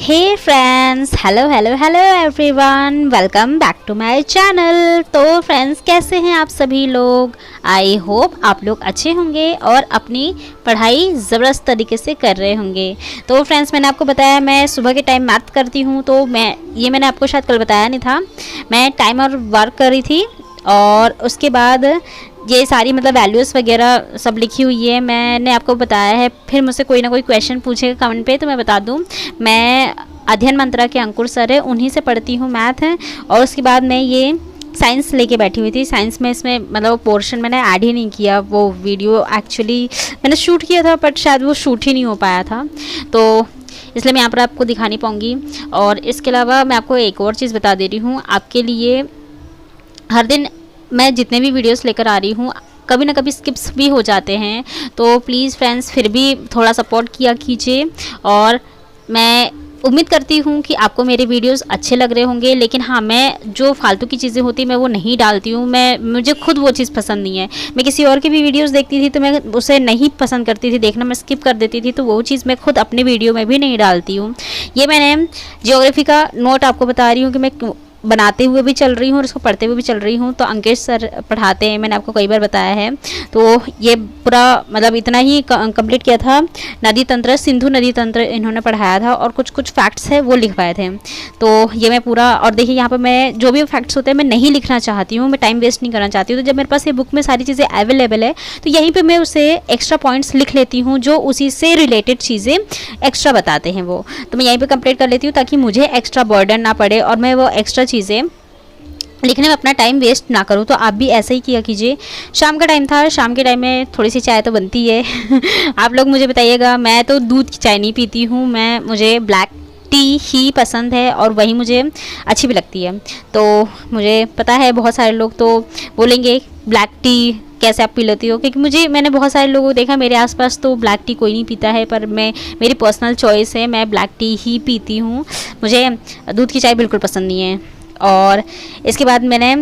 Hey friends, hello hello hello everyone, welcome back to my channel. तो friends, कैसे हैं आप सभी लोग? आई होप आप लोग अच्छे होंगे और अपनी पढ़ाई ज़बरदस्त तरीके से कर रहे होंगे। तो फ्रेंड्स, मैंने आपको बताया मैं सुबह के टाइम मैथ करती हूँ। तो मैंने आपको शायद कल बताया नहीं था। मैं टाइम और वर्क कर रही थी और उसके बाद ये सारी मतलब वैल्यूज़ वगैरह सब लिखी हुई है, मैंने आपको बताया है। फिर मुझसे कोई ना कोई क्वेश्चन पूछेगा कमेंट पे तो मैं बता दूँ। मैं अध्ययन मंत्रा के अंकुर सर है, उन्हीं से पढ़ती हूँ मैथ है। और उसके बाद मैं ये साइंस लेके बैठी हुई थी। साइंस में इसमें मतलब पोर्शन मैंने ऐड ही नहीं किया। वो वीडियो एक्चुअली मैंने शूट किया था बट शायद वो शूट ही नहीं हो पाया था, तो इसलिए मैं यहाँ पर आपको दिखा नहीं पाऊँगी। और इसके अलावा मैं आपको एक और चीज़ बता दे रही हूँ आपके लिए। हर दिन मैं जितने भी वीडियोस लेकर आ रही हूँ, कभी ना कभी स्किप्स भी हो जाते हैं, तो प्लीज़ फ्रेंड्स फिर भी थोड़ा सपोर्ट किया कीजिए। और मैं उम्मीद करती हूँ कि आपको मेरे वीडियोस अच्छे लग रहे होंगे। लेकिन हाँ, मैं जो फालतू की चीज़ें होती मैं वो नहीं डालती हूँ। मुझे खुद वो चीज़ पसंद नहीं है। मैं किसी और की भी वीडियोस देखती थी तो मैं उसे नहीं पसंद करती थी देखना, मैं स्किप कर देती थी। तो वो चीज़ मैं खुद अपने वीडियो में भी नहीं डालती हूँ। ये मैंने ज्योग्राफी का नोट आपको बता रही हूँ कि मैं बनाते हुए भी चल रही हूँ और उसको पढ़ते हुए भी चल रही हूँ। तो अंकेश सर पढ़ाते हैं, मैंने आपको कई बार बताया है। तो ये पूरा मतलब इतना ही कंप्लीट किया था। नदी तंत्र, सिंधु नदी तंत्र इन्होंने पढ़ाया था और कुछ कुछ फैक्ट्स है वो लिखवाए थे। तो ये मैं पूरा, और देखिए यहाँ पर मैं जो भी फैक्ट्स होते हैं मैं नहीं लिखना चाहती हूँ, मैं टाइम वेस्ट नहीं करना चाहती हूँ। तो जब मेरे पास ये बुक में सारी चीज़ें अवेलेबल है तो यहीं पर मैं उसे एक्स्ट्रा पॉइंट्स लिख लेती हूँ जो उसी से रिलेटेड चीज़ें एक्स्ट्रा बताते हैं वो। तो मैं यहीं पर कंप्लीट कर लेती हूँ ताकि मुझे एक्स्ट्रा बर्डन ना पड़े और मैं वो एक्स्ट्रा चीज़ें लिखने में अपना टाइम वेस्ट ना करूँ। तो आप भी ऐसा ही किया कीजिए। शाम का टाइम था, शाम के टाइम में थोड़ी सी चाय तो बनती है आप लोग मुझे बताइएगा। मैं तो दूध की चाय नहीं पीती हूँ, मुझे ब्लैक टी ही पसंद है और वही मुझे अच्छी भी लगती है। तो मुझे पता है बहुत सारे लोग तो बोलेंगे ब्लैक टी कैसे आप पी लेती हो, क्योंकि मैंने बहुत सारे लोगों को देखा मेरे आसपास तो ब्लैक टी कोई नहीं पीता है, पर मेरी पर्सनल चॉइस है, मैं ब्लैक टी ही पीती हूँ। मुझे दूध की चाय बिल्कुल पसंद नहीं है। और इसके बाद मैंने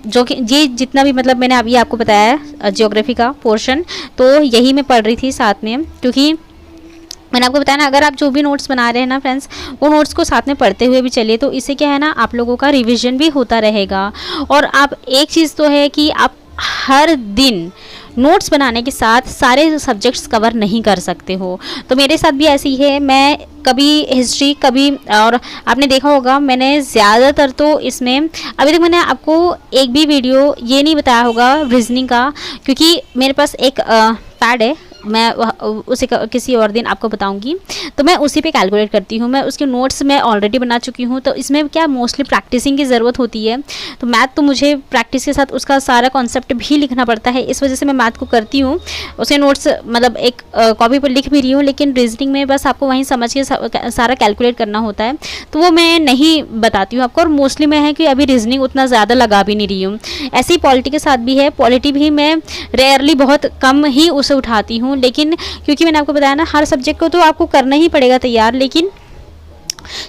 जो कि ये जितना भी मतलब मैंने अभी आपको बताया ज्योग्राफी का पोर्शन, तो यही मैं पढ़ रही थी साथ में। क्योंकि मैंने आपको बताया ना, अगर आप जो भी नोट्स बना रहे हैं ना फ्रेंड्स, वो नोट्स को साथ में पढ़ते हुए भी चलिए तो इससे क्या है ना, आप लोगों का रिवीजन भी होता रहेगा। और आप एक चीज़ तो है कि आप हर दिन नोट्स बनाने के साथ सारे सब्जेक्ट्स कवर नहीं कर सकते हो। तो मेरे साथ भी ऐसी है, मैं कभी हिस्ट्री कभी, और आपने देखा होगा मैंने ज़्यादातर तो इसमें अभी तक मैंने आपको एक भी वीडियो ये नहीं बताया होगा रीजनिंग का, क्योंकि मेरे पास एक पैड है, मैं उसे किसी और दिन आपको बताऊंगी। तो मैं उसी पे कैलकुलेट करती हूँ। मैं उसके नोट्स मैं ऑलरेडी बना चुकी हूँ। तो इसमें क्या मोस्टली प्रैक्टिसिंग की ज़रूरत होती है। तो मैथ तो मुझे प्रैक्टिस के साथ उसका सारा कॉन्सेप्ट भी लिखना पड़ता है, इस वजह से मैं मैथ को करती हूँ। उसके नोट्स मतलब एक कॉपी पर लिख भी रही हूँ, लेकिन रीजनिंग में बस आपको वहीं समझ के सारा कैलकुलेट करना होता है, तो वो मैं नहीं बताती हूँ आपको। और मोस्टली मैं है कि अभी रीजनिंग उतना ज़्यादा लगा भी नहीं रही हूँ। ऐसे ही पॉलिटी के साथ भी है, पॉलिटी भी मैं रेयरली बहुत कम ही उसे उठाती हूँ। लेकिन क्योंकि मैंने आपको बताया ना, हर सब्जेक्ट को तो आपको करना ही पड़ेगा तैयार, लेकिन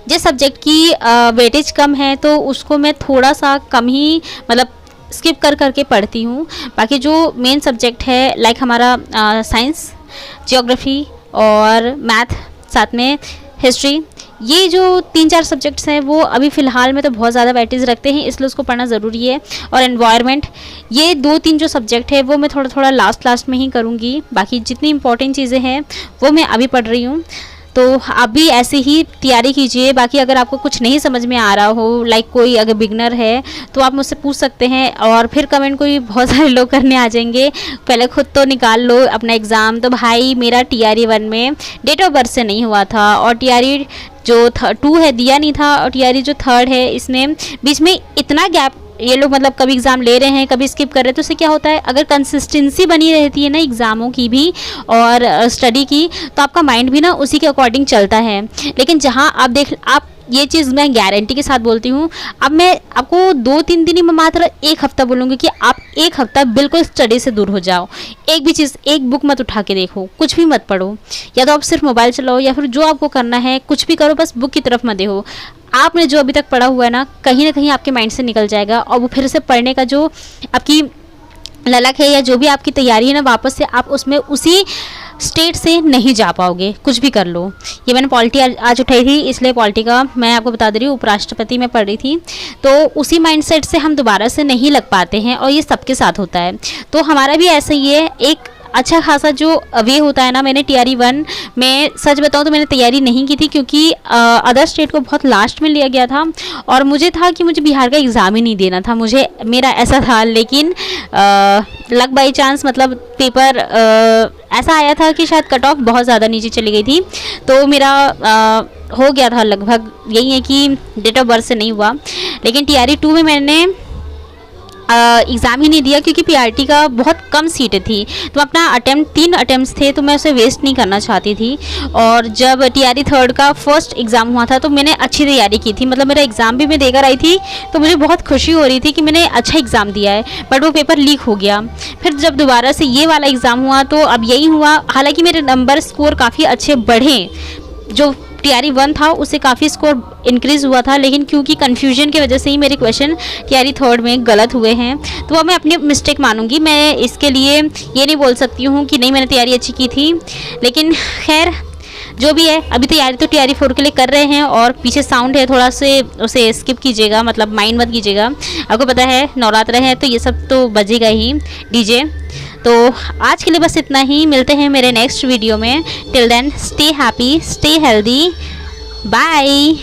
जिस सब्जेक्ट की वेटेज कम है तो उसको मैं थोड़ा सा कम ही मतलब स्किप करके पढ़ती हूँ। बाकी जो मेन सब्जेक्ट है लाइक हमारा साइंस, ज्योग्राफी और मैथ, साथ में हिस्ट्री, ये जो 3-4 सब्जेक्ट्स हैं वो अभी फ़िलहाल में तो बहुत ज़्यादा वेटेज रखते हैं, इसलिए उसको पढ़ना ज़रूरी है। और एनवायरनमेंट, ये 2-3 जो सब्जेक्ट है वो मैं थोड़ा थोड़ा लास्ट में ही करूँगी। बाकी जितनी इंपॉर्टेंट चीज़ें हैं वो मैं अभी पढ़ रही हूँ। तो आप भी ऐसे ही तैयारी कीजिए। बाकी अगर आपको कुछ नहीं समझ में आ रहा हो, लाइक कोई अगर बिगनर है तो आप मुझसे पूछ सकते हैं, और फिर कमेंट कोई बहुत सारे लोग करने आ जाएंगे। पहले खुद तो निकाल लो अपना एग्ज़ाम। तो भाई मेरा TRE 1 में डेट ऑफ बर्थ से नहीं हुआ था, और TRE जो 2 है दिया नहीं था, और TRE जो 3rd है इसमें बीच में इतना गैप ये लोग मतलब कभी एग्ज़ाम ले रहे हैं कभी स्किप कर रहे हैं। तो उससे क्या होता है, अगर कंसिस्टेंसी बनी रहती है ना एग्ज़ामों की भी और स्टडी की, तो आपका माइंड भी ना उसी के अकॉर्डिंग चलता है। लेकिन जहाँ आप ये चीज़ मैं गारंटी के साथ बोलती हूँ, अब मैं आपको 2-3 दिन ही, मैं मात्र 1 हफ्ता बोलूँगी कि आप 1 हफ्ता बिल्कुल स्टडी से दूर हो जाओ। एक भी चीज़, एक बुक मत उठा के देखो, कुछ भी मत पढ़ो, या तो आप सिर्फ मोबाइल चलाओ या फिर जो आपको करना है कुछ भी करो, बस बुक की तरफ मत देखो। आपने जो अभी तक पढ़ा हुआ है ना, कहीं ना कहीं आपके माइंड से निकल जाएगा, और वो फिर से पढ़ने का जो आपकी ललक है या जो भी आपकी तैयारी है ना, वापस से आप उसमें उसी स्टेट से नहीं जा पाओगे, कुछ भी कर लो। ये मैंने पॉलिटी आज उठाई थी, इसलिए पॉलिटी का मैं आपको बता दे रही हूँ। उपराष्ट्रपति में पढ़ रही थी, तो उसी माइंडसेट से हम दोबारा से नहीं लग पाते हैं, और ये सबके साथ होता है। तो हमारा भी ऐसा ही है। एक अच्छा खासा जो वे होता है ना, मैंने TRE 1 में सच बताऊँ तो मैंने तैयारी नहीं की थी, क्योंकि अदर स्टेट को बहुत लास्ट में लिया गया था, और मुझे था कि मुझे बिहार का एग्ज़ाम ही नहीं देना था, मुझे मेरा ऐसा था। लेकिन लक बाई चांस, मतलब पेपर ऐसा आया था कि शायद कट ऑफ बहुत ज़्यादा नीचे चली गई थी, तो मेरा हो गया था लगभग। यही है कि डेट ऑफ बर्थ से नहीं हुआ। लेकिन TRE 2 में मैंने एग्ज़ाम ही नहीं दिया, क्योंकि PRT का बहुत कम सीटें थी, तो अपना 3 अटैम्प्ट्स थे, तो मैं उसे वेस्ट नहीं करना चाहती थी। और जब TRE 3 का फर्स्ट एग्ज़ाम हुआ था, तो मैंने अच्छी तैयारी की थी, मतलब मेरा एग्ज़ाम भी मैं देकर आई थी, तो मुझे बहुत खुशी हो रही थी कि मैंने अच्छा एग्ज़ाम दिया है। बट वो पेपर लीक हो गया। फिर जब दोबारा से ये वाला एग्ज़ाम हुआ, तो अब यही हुआ। हालांकि मेरे नंबर स्कोर काफ़ी अच्छे बढ़े, जो TRE 1 था उससे काफ़ी स्कोर इंक्रीज़ हुआ था, लेकिन क्योंकि कन्फ्यूजन की वजह से ही मेरे क्वेश्चन TRE 3 में गलत हुए हैं, तो अब मैं अपनी मिस्टेक मानूंगी। मैं इसके लिए ये नहीं बोल सकती हूँ कि नहीं मैंने तैयारी अच्छी की थी। लेकिन खैर जो भी है, अभी तैयारी तो TRE 4 के लिए कर रहे हैं। और पीछे साउंड है थोड़ा से, उसे स्किप कीजिएगा, मतलब माइंड मत कीजिएगा। आपको पता है नवरात्र है, तो ये सब तो बजेगा ही, DJ। तो आज के लिए बस इतना ही। मिलते हैं मेरे नेक्स्ट वीडियो में। Till then stay happy, stay healthy, bye.